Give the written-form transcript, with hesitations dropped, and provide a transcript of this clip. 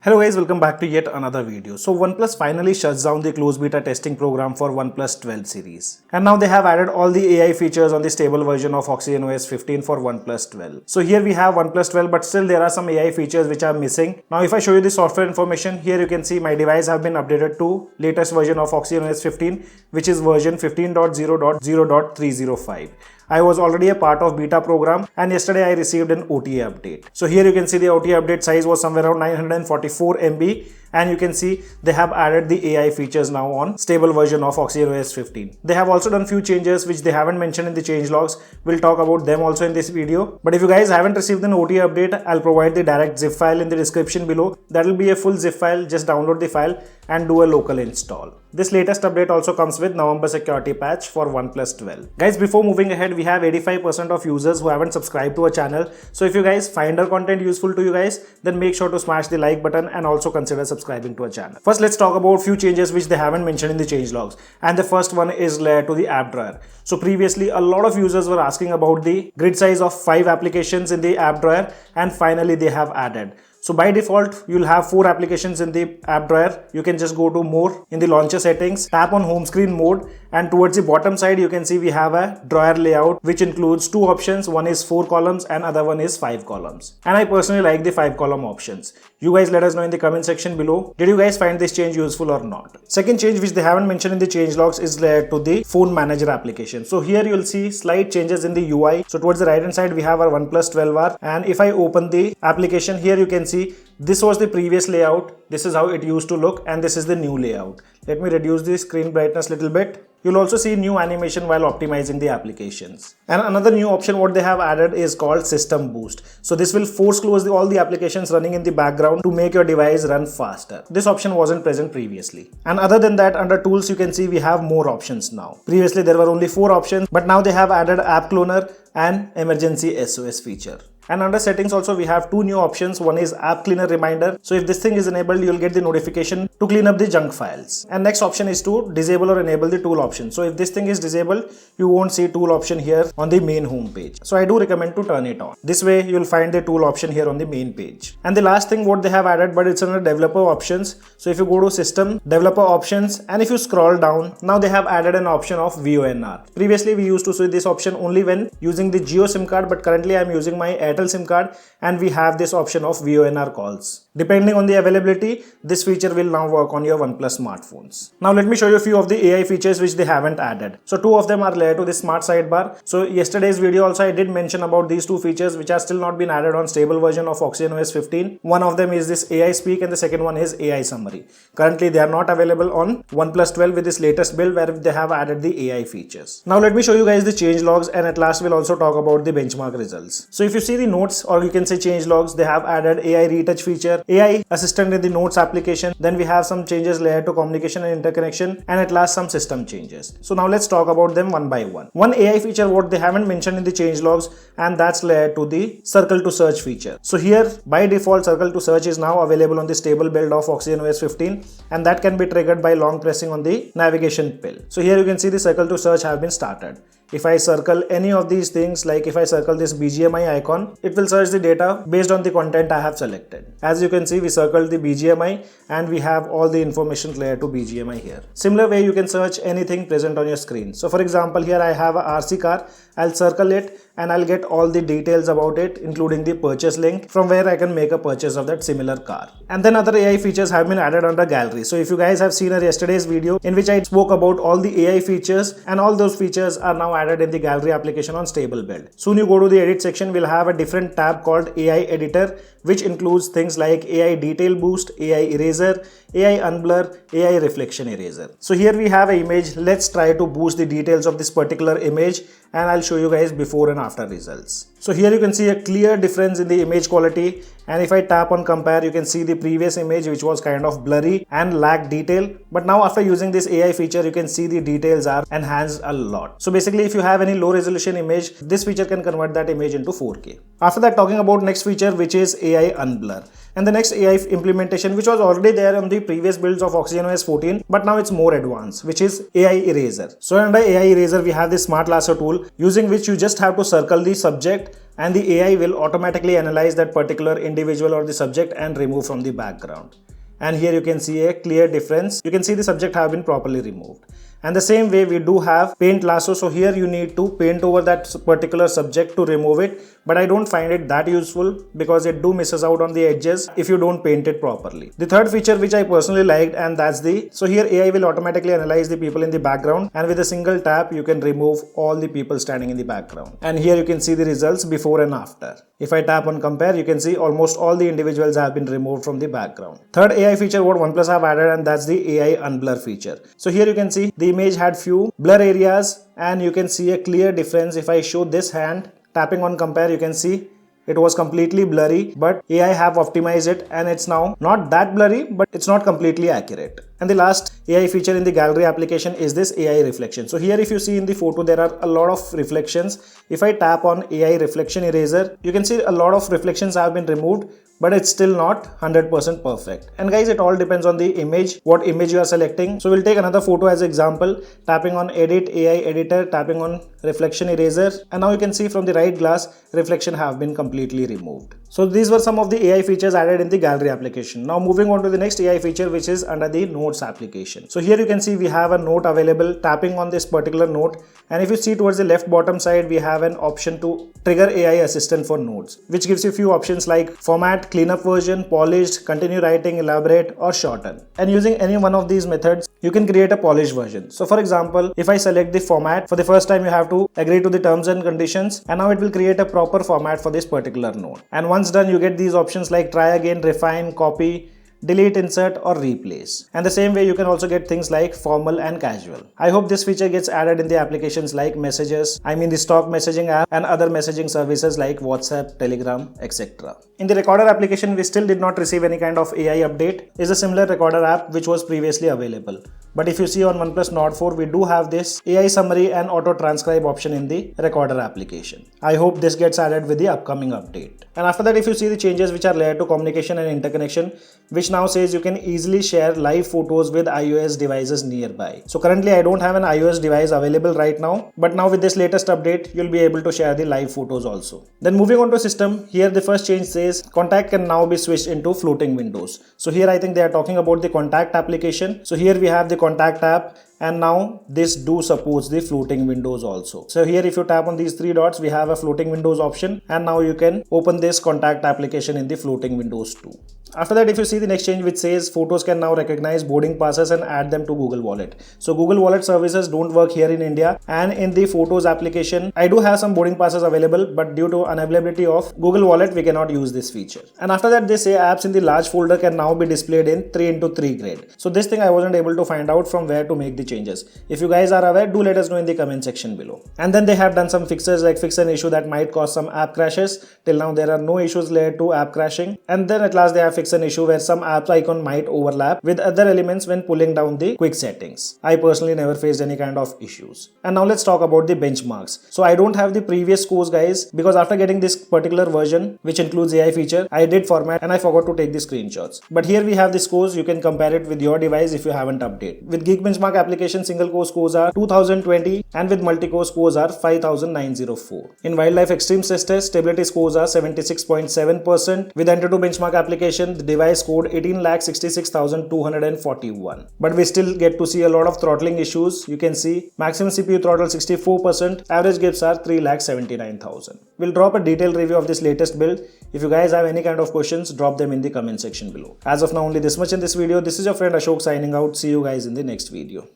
Hello guys, welcome back to yet another video. So OnePlus finally shuts down the closed beta testing program for OnePlus 12 series. And now they have added all the AI features on the stable version of OxygenOS 15 for OnePlus 12. So here we have OnePlus 12, but still there are some AI features which are missing. Now if I show you the software information, here you can see my device have been updated to latest version of OxygenOS 15, which is version 15.0.0.305. I was already a part of beta program and yesterday I received an OTA update. So here you can see the OTA update size was somewhere around 944 MB, and you can see they have added the AI features now on stable version of OxygenOS 15. They have also done few changes which they haven't mentioned in the changelogs. We'll talk about them also in this video. But if you guys haven't received an OTA update, I'll provide the direct zip file in the description below. That will be a full zip file. Just download the file and do a local install. This latest update also comes with November security patch for OnePlus 12. Guys, before moving ahead, we have 85% of users who haven't subscribed to our channel. So if you guys find our content useful to you guys, then make sure to smash the like button and also consider subscribing to our channel. First, let's talk about few changes which they haven't mentioned in the changelogs. And the first one is related to the app drawer. So previously, a lot of users were asking about the grid size of 5 applications in the app drawer, and finally they have added. So by default, you'll have 4 applications in the app drawer. You can just go to more in the launcher settings, tap on home screen mode, and towards the bottom side, you can see we have a drawer layout which includes 2 options. One is 4 columns and other one is 5 columns. And I personally like the 5 column options. You guys let us know in the comment section below. Did you guys find this change useful or not? Second change which they haven't mentioned in the changelogs is related to the phone manager application. So here you'll see slight changes in the UI. So towards the right hand side, we have our OnePlus 12R. And if I open the application, here you can see this was the previous layout. This is how it used to look, and this is the new layout. Let me reduce the screen brightness a little bit. You'll also see new animation while optimizing the applications. And another new option what they have added is called System Boost. So this will force close all the applications running in the background to make your device run faster. This option wasn't present previously. And other than that, under tools, you can see we have more options now. Previously there were only 4 options, but now they have added App Cloner and Emergency SOS feature. And under settings also we have 2 new options. One is app cleaner reminder. So if this thing is enabled, you'll get the notification to clean up the junk files. And next option is to disable or enable the tool option. So if this thing is disabled, you won't see tool option here on the main home page. So I do recommend to turn it on. This way you'll find the tool option here on the main page. And the last thing what they have added, but it's under developer options. So if you go to system, developer options, and if you scroll down, now they have added an option of VONR. Previously we used to see this option only when using the Jio SIM card, but currently I'm using my Airtel SIM card and we have this option of VONR calls. Depending on the availability, this feature will now work on your OnePlus smartphones. Now let me show you a few of the AI features which they haven't added. So 2 of them are related to the smart sidebar. So yesterday's video also I did mention about these 2 features which are still not been added on stable version of OxygenOS 15. One of them is this AI speak and the second one is AI summary. Currently they are not available on OnePlus 12 with this latest build where they have added the AI features. Now let me show you guys the changelogs, and at last we'll also talk about the benchmark results. So if you see the notes, or you can say changelogs, they have added AI retouch feature, AI assistant in the notes application. Then we have some changes related to communication and interconnection, and at last some system changes. So now let's talk about them one by one. One AI feature what they haven't mentioned in the changelogs, and that's related to the circle to search feature. So here by default circle to search is now available on the stable build of OxygenOS 15, and that can be triggered by long pressing on the navigation pill. So here you can see the circle to search have been started. If I circle any of these things, like if I circle this BGMI icon, it will search the data based on the content I have selected. As you can see, we circled the BGMI and we have all the information related to BGMI here. Similar way, you can search anything present on your screen. So for example, here I have a RC car. I'll circle it and I'll get all the details about it, including the purchase link from where I can make a purchase of that similar car. And then other AI features have been added under gallery. So if you guys have seen our yesterday's video in which I spoke about all the AI features, and all those features are now added in the gallery application on stable build. Soon you go to the edit section, we'll have a different tab called AI editor, which includes things like AI detail boost, AI eraser, AI unblur, AI reflection eraser. So here we have an image. Let's try to boost the details of this particular image, and I'll show you guys before and after results. So here you can see a clear difference in the image quality, and if I tap on compare, you can see the previous image which was kind of blurry and lacked detail, but now after using this AI feature, you can see the details are enhanced a lot. So basically if you have any low resolution image, this feature can convert that image into 4K. After that, talking about next feature, which is AI unblur. And the next AI implementation, which was already there on the previous builds of OxygenOS 14, but now it's more advanced, which is AI eraser. So under AI eraser, we have this smart lasso tool using which you just have to circle the subject and the AI will automatically analyze that particular individual or the subject and remove from the background. And here you can see a clear difference. You can see the subject have been properly removed. And the same way we do have paint lasso. So here you need to paint over that particular subject to remove it. But I don't find it that useful because it do misses out on the edges if you don't paint it properly. The third feature which I personally liked, and that's so here AI will automatically analyze the people in the background, and with a single tap you can remove all the people standing in the background. And here you can see the results before and after. If I tap on compare, you can see almost all the individuals have been removed from the background. Third AI feature what OnePlus have added, and that's the AI unblur feature. So here you can see the image had few blur areas, and you can see a clear difference. If I show this hand, tapping on compare, you can see it was completely blurry, but AI have optimized it and it's now not that blurry, but it's not completely accurate. And the last AI feature in the gallery application is this AI reflection. So here if you see in the photo, there are a lot of reflections. If I tap on AI reflection eraser, you can see a lot of reflections have been removed, but it's still not 100% perfect. And guys, it all depends on the image, what image you are selecting. So we'll take another photo as example, tapping on edit AI editor, tapping on reflection eraser, and now you can see from the right glass, reflection have been completely removed. So these were some of the AI features added in the gallery application. Now moving on to the next AI feature, which is under the notes application. So here you can see we have a note available, tapping on this particular note. And if you see towards the left bottom side, we have an option to trigger AI assistant for notes, which gives you a few options like format, cleanup version, polished, continue writing, elaborate, or shorten. And using any one of these methods, you can create a polished version. So for example, if I select the format, for the first time you have to agree to the terms and conditions, and now it will create a proper format for this particular note. And once done, you get these options like try again, refine, copy, delete, insert, or replace. And the same way you can also get things like formal and casual. I hope this feature gets added in the applications like messages, the stock messaging app, and other messaging services like WhatsApp, Telegram, etc. In the recorder application, we still did not receive any kind of AI update. It's a similar recorder app which was previously available. But if you see on OnePlus Nord 4, we do have this AI summary and auto transcribe option in the recorder application. I hope this gets added with the upcoming update. And after that, if you see the changes which are layered to communication and interconnection, which now says you can easily share live photos with iOS devices nearby. So currently I don't have an iOS device available right now, but now with this latest update, you'll be able to share the live photos also. Then moving on to system, here the first change says contact can now be switched into floating windows. So here I think they are talking about the contact application. So here we have the contact app, and now this do supports the floating windows also. So here if you tap on these three dots, we have a floating windows option, and now you can open this contact application in the floating windows too. After that, if you see the next change which says photos can now recognize boarding passes and add them to Google Wallet. So Google Wallet services don't work here in India, and in the Photos application, I do have some boarding passes available, but due to unavailability of Google Wallet, we cannot use this feature. And after that, they say apps in the large folder can now be displayed in 3x3 grid. So this thing I wasn't able to find out from where to make the changes. If you guys are aware, do let us know in the comment section below. And then they have done some fixes like fix an issue that might cause some app crashes. Till now, there are no issues related to app crashing. And then at last, they have fixed an issue where some apps icon might overlap with other elements when pulling down the quick settings. I personally never faced any kind of issues. And now let's talk about the benchmarks. So I don't have the previous scores, guys, because after getting this particular version, which includes AI feature, I did format and I forgot to take the screenshots. But here we have the scores. You can compare it with your device if you haven't updated. With Geek Benchmark application, single core scores are 2020, and with multi-core scores are 5904. In Wildlife Extreme test, stability scores are 76.7%. With Enter2 benchmark application, the device scored 18,66,241. But we still get to see a lot of throttling issues. You can see maximum CPU throttle 64%, average gips are 3,79,000. We'll drop a detailed review of this latest build. If you guys have any kind of questions, drop them in the comment section below. As of now, only this much in this video. This is your friend Ashok signing out. See you guys in the next video.